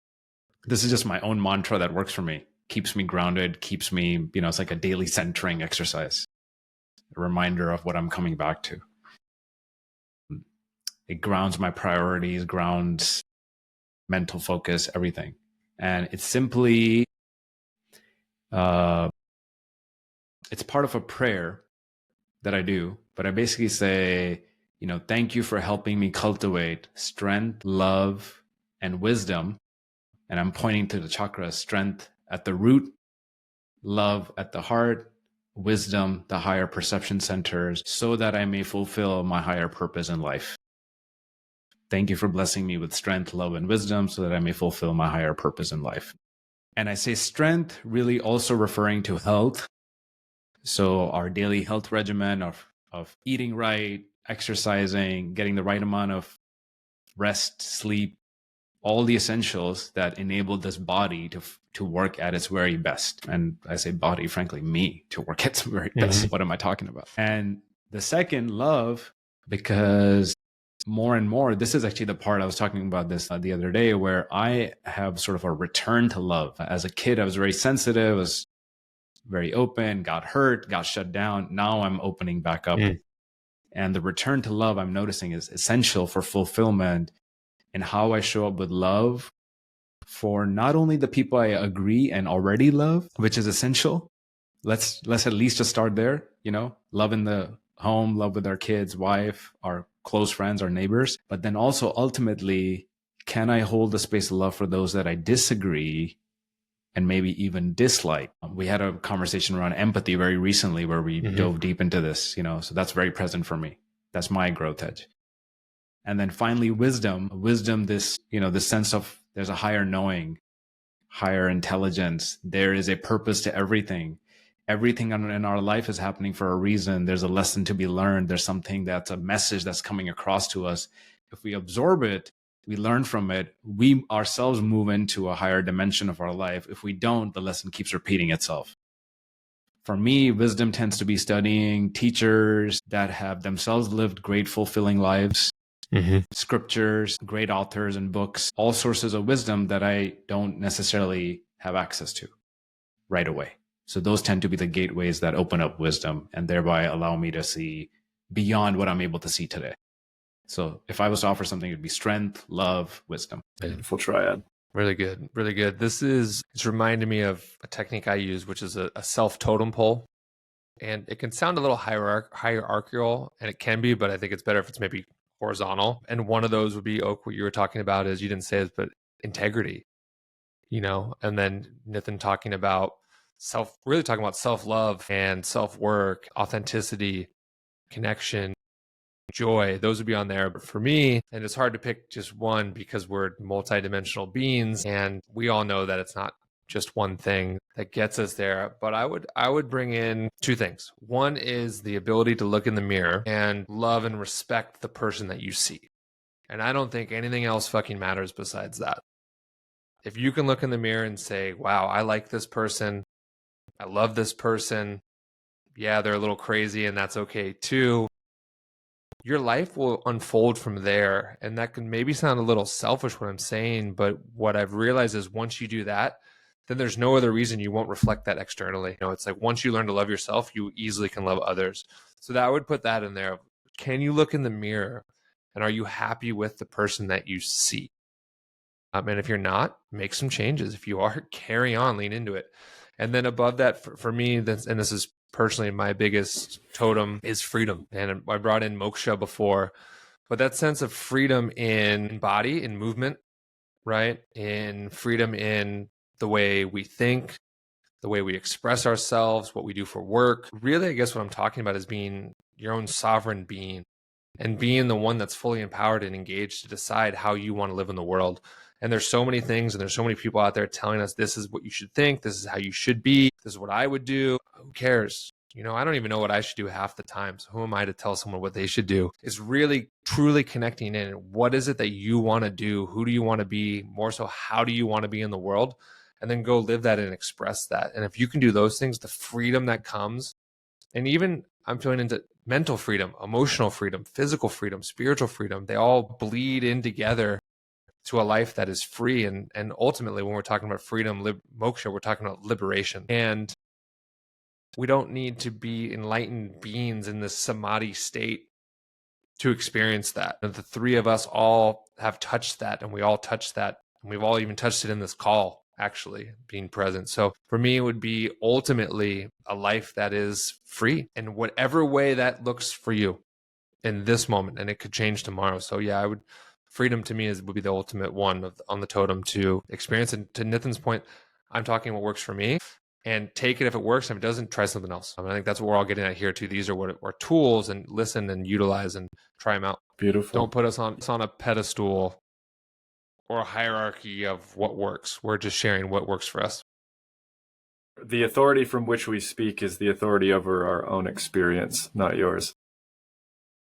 this is just my own mantra that works for me, keeps me grounded, keeps me, it's like a daily centering exercise, a reminder of what I'm coming back to. It grounds my priorities, grounds mental focus, everything. And it's simply, it's part of a prayer that I do, but I basically say, thank you for helping me cultivate strength, love, and wisdom. And I'm pointing to the chakras: strength at the root, love at the heart, wisdom, the higher perception centers, so that I may fulfill my higher purpose in life. Thank you for blessing me with strength, love, and wisdom so that I may fulfill my higher purpose in life. And I say strength really also referring to health. So our daily health regimen of eating right, exercising, getting the right amount of rest, sleep, all the essentials that enable this body to work at its very best. And I say body, frankly, me, to work at its very best. What am I talking about? And the second, love, because more and more, this is actually the part I was talking about this the other day, where I have sort of a return to love. As a kid, I was very sensitive, was very open, got hurt, got shut down. Now I'm opening back up. And the return to love, I'm noticing, is essential for fulfillment and how I show up with love for not only the people I agree and already love, which is essential. Let's at least just start there, love in the home, love with our kids, wife, our close friends, our neighbors. But then also ultimately, can I hold the space of love for those that I disagree and maybe even dislike? We had a conversation around empathy very recently where we dove deep into this, so that's very present for me. That's my growth edge. And then finally, wisdom, this, this sense of there's a higher knowing, higher intelligence. There is a purpose to everything. Everything in our life is happening for a reason. There's a lesson to be learned. There's something that's a message that's coming across to us. If we absorb it, we learn from it, we ourselves move into a higher dimension of our life. If we don't, the lesson keeps repeating itself. For me, wisdom tends to be studying teachers that have themselves lived great, fulfilling lives, scriptures, great authors and books, all sources of wisdom that I don't necessarily have access to right away. So those tend to be the gateways that open up wisdom and thereby allow me to see beyond what I'm able to see today. So if I was to offer something, it'd be strength, love, wisdom. Beautiful triad. Really good. Really good. It's reminding me of a technique I use, which is a self-totem pole. And it can sound a little hierarchical, and it can be, but I think it's better if it's maybe horizontal. And one of those would be, Oak, what you were talking about is, you didn't say this, but integrity, and then Nitin talking about really talking about self-love and self-work, authenticity, connection, joy. Those would be on there. But for me, and it's hard to pick just one because we're multidimensional beings, and we all know that it's not just one thing that gets us there. But I would bring in two things. One is the ability to look in the mirror and love and respect the person that you see. And I don't think anything else fucking matters besides that. If you can look in the mirror and say, wow, I like this person, I love this person, yeah, they're a little crazy, and that's okay too, your life will unfold from there. And that can maybe sound a little selfish what I'm saying, but what I've realized is once you do that, then there's no other reason you won't reflect that externally. It's like once you learn to love yourself, you easily can love others. So that I would put that in there. Can you look in the mirror and are you happy with the person that you see? And if you're not, make some changes. If you are, carry on, lean into it. And then above that, for me, and this is personally my biggest totem, is freedom. And I brought in moksha before, but that sense of freedom in body, in movement, right? In freedom in the way we think, the way we express ourselves, what we do for work. Really, I guess what I'm talking about is being your own sovereign being and being the one that's fully empowered and engaged to decide how you want to live in the world. And there's so many things and there's so many people out there telling us this is what you should think, this is how you should be, this is what I would do. Who cares? I don't even know what I should do half the time. So who am I to tell someone what they should do? It's really truly connecting in. What is it that you want to do? Who do you want to be? More so, how do you want to be in the world? And then go live that and express that. And if you can do those things, the freedom that comes, and even I'm feeling into mental freedom, emotional freedom, physical freedom, spiritual freedom, they all bleed in together to a life that is free. And ultimately, when we're talking about freedom, moksha, we're talking about liberation. And we don't need to be enlightened beings in this samadhi state to experience that. And the three of us all have touched that, and we all touched that. And we've all even touched it in this call, actually, being present. So for me, it would be ultimately a life that is free in whatever way that looks for you in this moment. And it could change tomorrow. So yeah, freedom to me would be the ultimate one on the totem to experience. And to Nitin's point, I'm talking what works for me. And take it if it works. If it doesn't, try something else. I think that's what we're all getting at here too. These are what are tools, and listen and utilize and try them out. Beautiful. Don't put us on a pedestal or a hierarchy of what works. We're just sharing what works for us. The authority from which we speak is the authority over our own experience, not yours.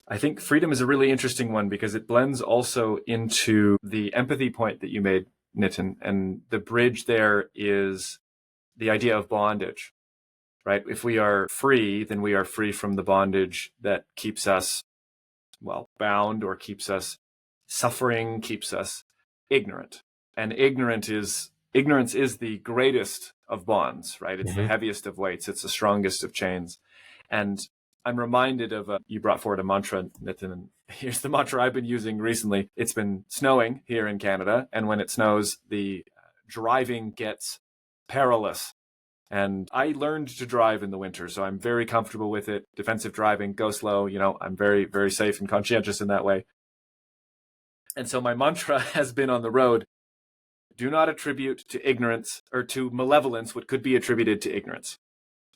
I think freedom is a really interesting one because it blends also into the empathy point that you made, Nitin. And the bridge there is the idea of bondage, right? If we are free, then we are free from the bondage that keeps us, bound, or keeps us suffering, keeps us ignorant. And ignorance is the greatest of bonds, right? It's the heaviest of weights. It's the strongest of chains. And I'm reminded of, you brought forward a mantra, Nitin, and here's the mantra I've been using recently. It's been snowing here in Canada, and when it snows, the driving gets perilous. And I learned to drive in the winter, so I'm very comfortable with it. Defensive driving, go slow. I'm very, very safe and conscientious in that way. And so my mantra has been on the road, do not attribute to ignorance or to malevolence what could be attributed to ignorance.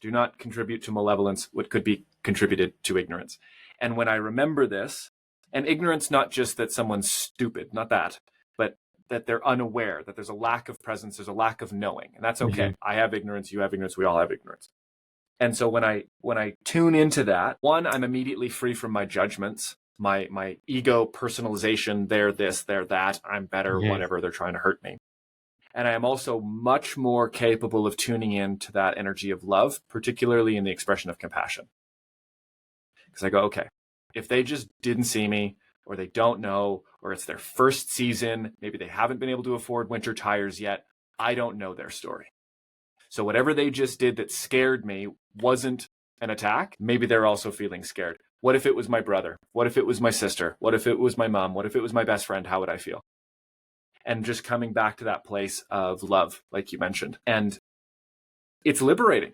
Do not contribute to malevolence what could be contributed to ignorance. And when I remember this, and ignorance, not just that someone's stupid, not that, but that they're unaware, that there's a lack of presence, there's a lack of knowing. And that's okay. I have ignorance, you have ignorance, we all have ignorance. And so when I tune into that, one, I'm immediately free from my judgments, my ego personalization, they're this, they're that, I'm better, whatever, they're trying to hurt me. And I am also much more capable of tuning in to that energy of love, particularly in the expression of compassion. Because I go, okay, if they just didn't see me, or they don't know, or it's their first season, maybe they haven't been able to afford winter tires yet, I don't know their story. So whatever they just did that scared me wasn't an attack. Maybe they're also feeling scared. What if it was my brother? What if it was my sister? What if it was my mom? What if it was my best friend? How would I feel? And just coming back to that place of love, like you mentioned. And it's liberating,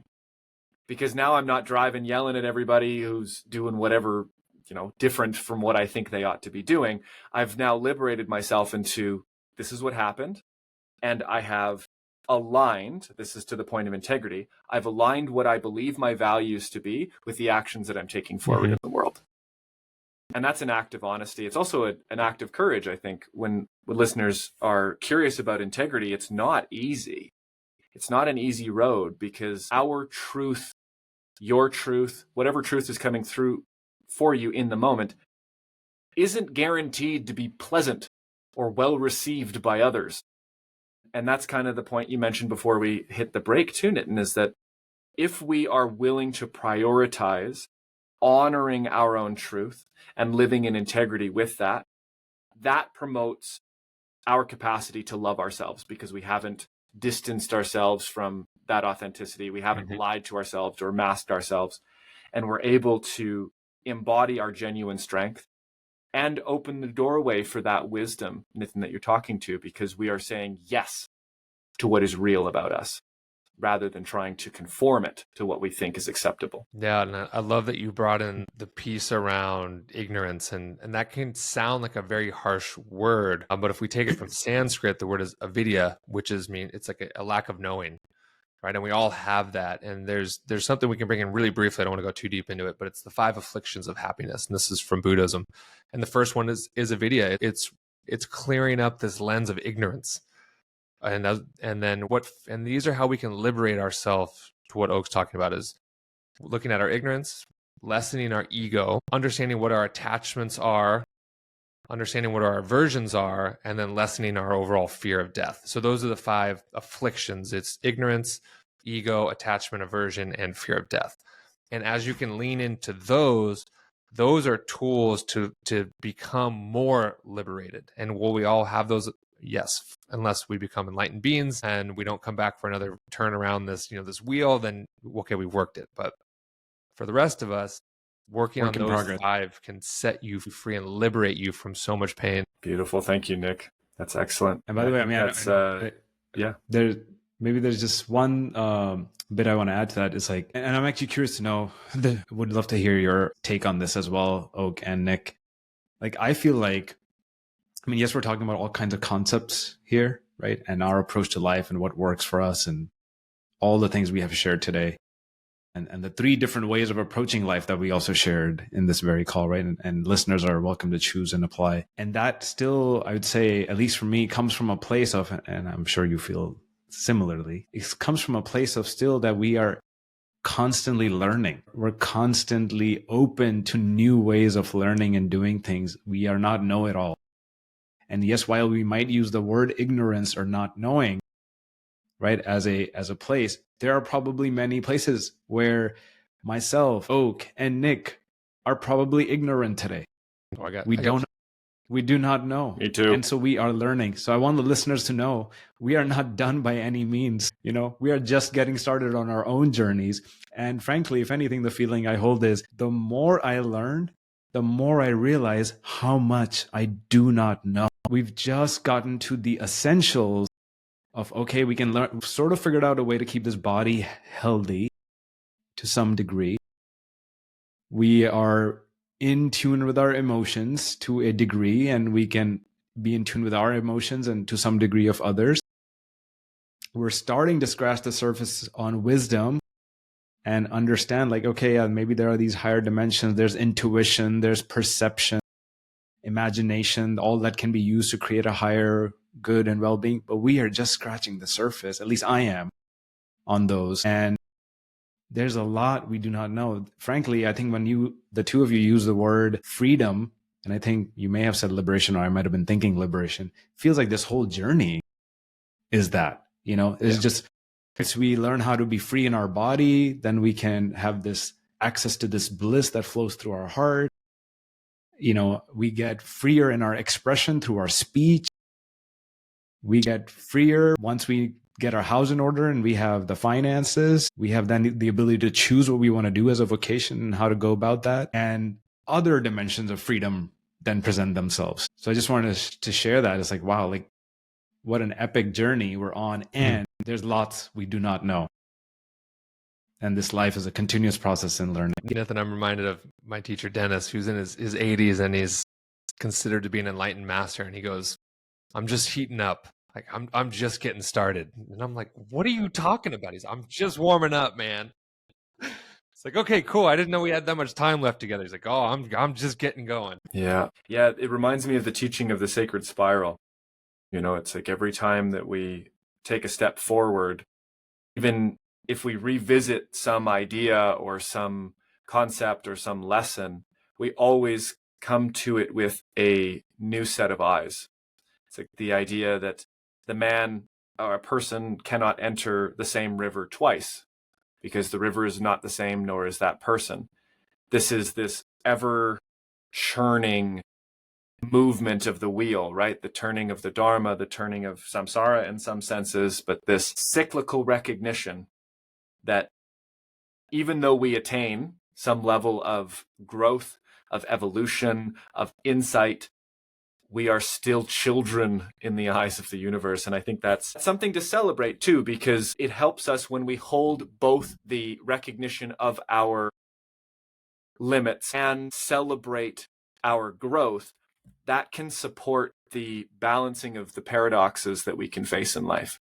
because now I'm not driving yelling at everybody who's doing whatever, different from what I think they ought to be doing. I've now liberated myself into, this is what happened. And I have aligned, this is to the point of integrity, I've aligned what I believe my values to be with the actions that I'm taking forward in the world. And that's an act of honesty. It's also an act of courage, I think. When listeners are curious about integrity, it's not easy. It's not an easy road, because our truth, your truth, whatever truth is coming through for you in the moment, isn't guaranteed to be pleasant or well received by others. And that's kind of the point you mentioned before we hit the break too, Nitin, is that if we are willing to prioritize honoring our own truth and living in integrity with that, that promotes our capacity to love ourselves, because we haven't distanced ourselves from that authenticity. We haven't lied to ourselves or masked ourselves, and we're able to embody our genuine strength and open the doorway for that wisdom, Nitin, that you're talking to, because we are saying yes to what is real about us, rather than trying to conform it to what we think is acceptable. Yeah, and I love that you brought in the piece around ignorance, and that can sound like a very harsh word, but if we take it from Sanskrit, the word is avidya, which it's like a lack of knowing, right? And we all have that, and there's something we can bring in really briefly. I don't want to go too deep into it, but it's the 5 afflictions of happiness, and this is from Buddhism. And the first one is avidya. It's clearing up this lens of ignorance. And these are how we can liberate ourselves to what Oak's talking about, is looking at our ignorance, lessening our ego, understanding what our attachments are, understanding what our aversions are, and then lessening our overall fear of death. So those are the 5 afflictions. It's ignorance, ego, attachment, aversion, and fear of death. And as you can lean into those are tools to become more liberated. And will we all have those? Yes, unless we become enlightened beings and we don't come back for another turn around this wheel, then okay, we've worked it. But for the rest of us, working on those 5 can set you free and liberate you from so much pain. Beautiful. Thank you, Nick. That's excellent. And by the way, I mean, that's yeah. There's just one bit I want to add to that. Is like, and I'm actually curious to know. Would love to hear your take on this as well, Oak and Nick. Like, I feel like, I mean, yes, we're talking about all kinds of concepts here, right? And our approach to life and what works for us and all the things we have shared today. And the 3 different ways of approaching life that we also shared in this very call, right? And listeners are welcome to choose and apply. And that still, I would say, at least for me, comes from a place of, and I'm sure you feel similarly, it comes from a place of still that we are constantly learning. We're constantly open to new ways of learning and doing things. We are not know-it-all. And yes, while we might use the word ignorance or not knowing, right, as a place, there are probably many places where myself, Oak, and Nick are probably ignorant today. We do not know. Me too. And so we are learning. So I want the listeners to know we are not done by any means. We are just getting started on our own journeys. And frankly, if anything, the feeling I hold is the more I learn, the more I realize how much I do not know. We've just gotten to the essentials of, okay, we can learn, sort of figured out a way to keep this body healthy to some degree. We are in tune with our emotions to a degree, and we can be in tune with our emotions and to some degree of others. We're starting to scratch the surface on wisdom and understand, like, okay, maybe there are these higher dimensions. There's intuition, there's perception, imagination, all that can be used to create a higher good and well-being. But we are just scratching the surface. At least I am on those. And there's a lot we do not know. Frankly, I think when the two of you use the word freedom, and I think you may have said liberation, or I might have been thinking liberation, feels like this whole journey is that, it's just, as we learn how to be free in our body, then we can have this access to this bliss that flows through our heart. We get freer in our expression through our speech. We get freer once we get our house in order and we have the finances. We have then the ability to choose what we want to do as a vocation and how to go about that. And other dimensions of freedom then present themselves. So I just wanted to share that. It's like, wow, like what an epic journey we're on. And there's lots we do not know. And this life is a continuous process in learning. Nathan, I'm reminded of my teacher, Dennis, who's in his 80s and he's considered to be an enlightened master. And he goes, I'm just heating up. Like, I'm just getting started. And I'm like, what are you talking about? He's, I'm just warming up, man. It's like, okay, cool. I didn't know we had that much time left together. He's like, oh, I'm just getting going. Yeah. Yeah. It reminds me of the teaching of the sacred spiral. You know, it's like every time that we take a step forward, even if we revisit some idea or some concept or some lesson, we always come to it with a new set of eyes. It's like the idea that the man or a person cannot enter the same river twice because the river is not the same, nor is that person. This is this ever churning movement of the wheel, right? The turning of the Dharma, the turning of samsara in some senses, but this cyclical recognition that even though we attain some level of growth, of evolution, of insight, we are still children in the eyes of the universe. And I think that's something to celebrate too, because it helps us when we hold both the recognition of our limits and celebrate our growth. That can support the balancing of the paradoxes that we can face in life.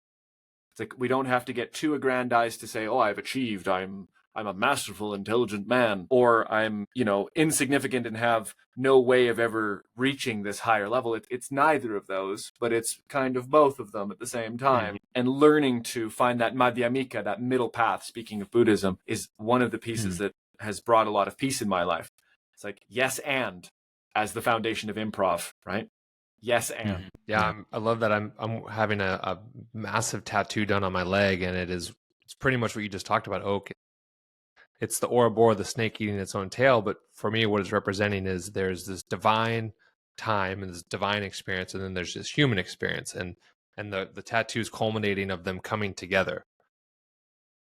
It's like we don't have to get too aggrandized to say, oh, I've achieved, I'm a masterful, intelligent man, or I'm, insignificant and have no way of ever reaching this higher level. It's neither of those, but it's kind of both of them at the same time. And learning to find that madhyamika, that middle path, speaking of Buddhism, is one of the pieces that has brought a lot of peace in my life. It's like, yes, and as the foundation of improv, right? Yes, and. Yeah, I love that. I'm having a massive tattoo done on my leg, and it's pretty much what you just talked about, Oak. It's the Ouroboros, the snake eating its own tail. But for me, what it's representing is there's this divine time and this divine experience, and then there's this human experience, and the tattoos culminating of them coming together.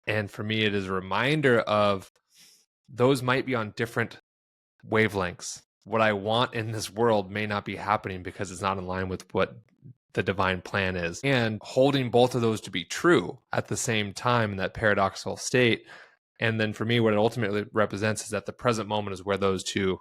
And for me, it is a reminder of those might be on different wavelengths. What I want in this world may not be happening because it's not in line with what the divine plan is. And holding both of those to be true at the same time in that paradoxical state. And then for me, what it ultimately represents is that the present moment is where those two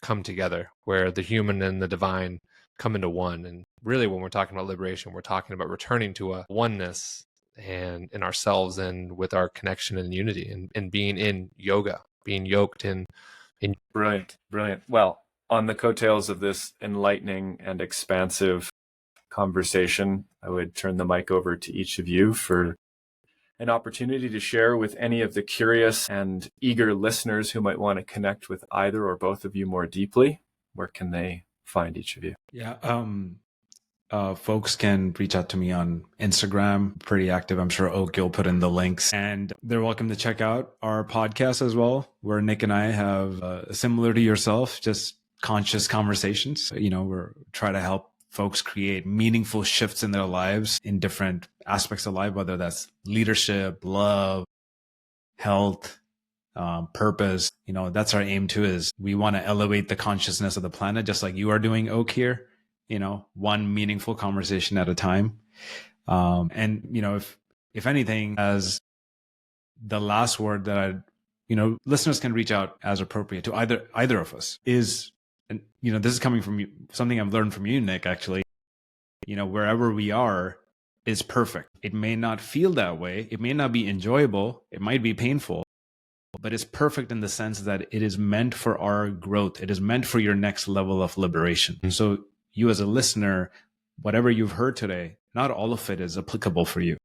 come together, where the human and the divine come into one. And really, when we're talking about liberation, we're talking about returning to a oneness and in ourselves and with our connection and unity and being in yoga, being yoked in. Brilliant. Well, on the coattails of this enlightening and expansive conversation, I would turn the mic over to each of you for an opportunity to share with any of the curious and eager listeners who might want to connect with either or both of you more deeply. Where can they find each of you? Yeah. Folks can reach out to me on Instagram. Pretty active. I'm sure Oak, you'll put in the links. And they're welcome to check out our podcast as well, where Nick and I have, similar to yourself, just conscious conversations. We're trying to help folks create meaningful shifts in their lives in different aspects of life, whether that's leadership, love, health, purpose. That's our aim too, is we want to elevate the consciousness of the planet, just like you are doing, Oak, here. One meaningful conversation at a time. If anything, as the last word that listeners can reach out as appropriate to either of us is, and this is coming from you, something I've learned from you, Nick, actually, wherever we are is perfect. It may not feel that way. It may not be enjoyable. It might be painful, but it's perfect in the sense that it is meant for our growth. It is meant for your next level of liberation. So you as a listener, whatever you've heard today, not all of it is applicable for you.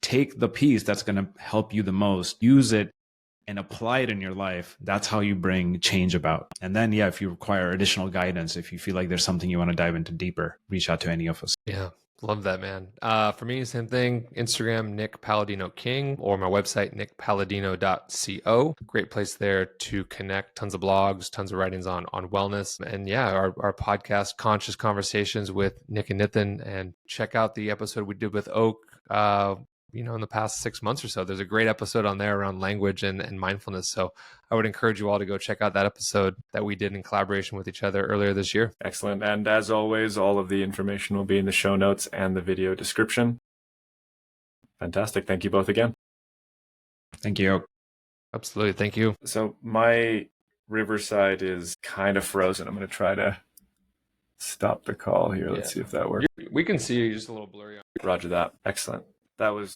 Take the piece that's going to help you the most, use it and apply it in your life. That's how you bring change about. And then, if you require additional guidance, if you feel like there's something you want to dive into deeper, reach out to any of us. Yeah. Love that, man. For me, same thing. Instagram, Nick Paladino-King, or my website, nickpaladino.co. Great place there to connect. Tons of blogs, tons of writings on wellness. And our podcast, Conscious Conversations with Nick and Nitin. And check out the episode we did with Oak in the past 6 months or so. There's a great episode on there around language and mindfulness. So I would encourage you all to go check out that episode that we did in collaboration with each other earlier this year. Excellent. And as always, all of the information will be in the show notes and the video description. Fantastic. Thank you both again. Thank you. Absolutely. Thank you. So my Riverside is kind of frozen. I'm going to try to stop the call here. Let's see if that works. We can see you, just a little blurry. Roger that. Excellent. That was